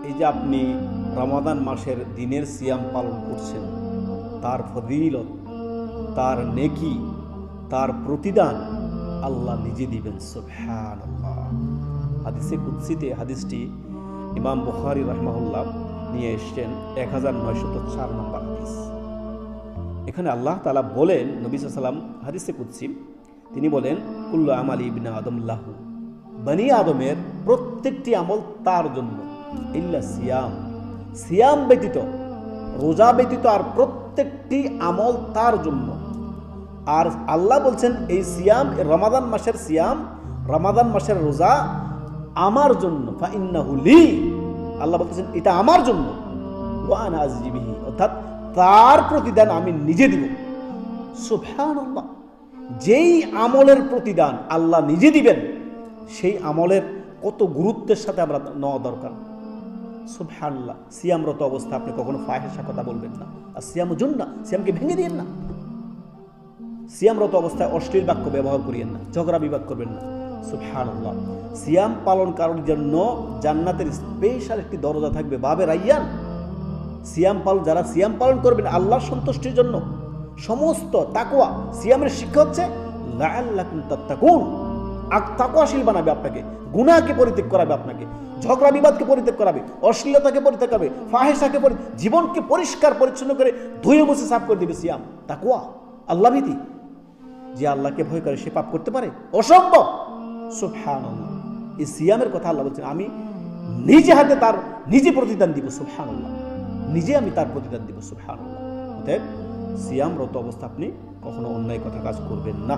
এই যে আপনি রমাদান মাসের দিনের সিয়াম পালন করছেন, তার ফজিলত, তার নেকি, তার প্রতিদান আল্লাহ নিজে দিবেন। সুবহানাল্লাহ। হাদিসে কুদসিতে হাদিসটি ইমাম বুখারী রাহিমাহুল্লাহ নিয়ে এসেছেন 1904 নম্বর হাদিস। এখানে আল্লাহ তাআলা বলেন, নবী সাল্লাল্লাহু আলাইহি ওয়াসাল্লাম হাদিসে কুদসি তিনি বলেন, কুল্লু আমালি ইবনে আদম লাহু, বনি আদমের প্রত্যেকটি আমল তার জন্য, ইল্লা সিয়াম, সিয়াম ব্যতীত, রোজা ব্যতীত আর প্রত্যেকটি আমল তার জন্য। আর আল্লাহ বলছেন এই সিয়াম, রমাদান মাসের সিয়াম, রমাদান মাসের রোজা আমার জন্য, ফাইন্নাহু লি, আল্লাহ বলতেছেন এটা আমার জন্য, ওয়া আনা আজজি বিহি, অর্থাৎ তার প্রতিদান আমি নিজে দিব। সুবহানাল্লাহ। যেই আমলের প্রতিদান আল্লাহ নিজে দিবেন, সেই আমলের কত গুরুত্বের সাথে আমরা নেওয়া দরকার। সুবহানাল্লাহ। সিয়ামরত অবস্থা আপনি কখনো ফাহিশা কথা বলবেন না। আর সিয়াম জুন্নাহ, সিয়ামকে ভেঙে দিয়েন না। সিয়ামরত অবস্থায় অশ্লীল বাক্য ব্যবহার করিয়েন না, ঝগড়া বিবাদ করবেন না। সুবহানাল্লাহ। সিয়াম পালনকারীর জন্য জান্নাতের স্পেশাল একটি দরজা থাকবে, বাবে রাইয়ান। যারা সিয়াম পালন করবেন আল্লাহর সন্তুষ্টির জন্য, সমস্ত তাকওয়া, সিয়ামের শিক্ষা হচ্ছে লাআল্লাকুম তাত্তাকুন, তাকওয়াশীল বানাবে আপনাকে, গুনাহকে পরিত্যাগ করাবে, আপনাকে ঝগড়া বিবাদকে পরিত্যাগ করাবে, অশ্লীলতাকে পরিত্যাগ করাবে, ফাহিশাকে জীবনকে পরিষ্কার পরিচ্ছন্ন করে ধুয়ে মুছে সাফ করে দিবে। সিয়াম তাকওয়া, আল্লাহ ভীতি। যে আল্লাহকে ভয় করে সে পাপ করতে পারে? অসম্ভব। সুবহানাল্লাহ। এই সিয়ামের কথা আল্লাহ বলছেন আমি নিজে হাতে তার নিজে প্রতিদান দিব। সুবহানাল্লাহ। নিজে আমি তার প্রতিদান দিব। সুবহানাল্লাহ। অতএব সিয়ামরত অবস্থা আপনি কখনো অন্যায় কথা কাজ করবেন না।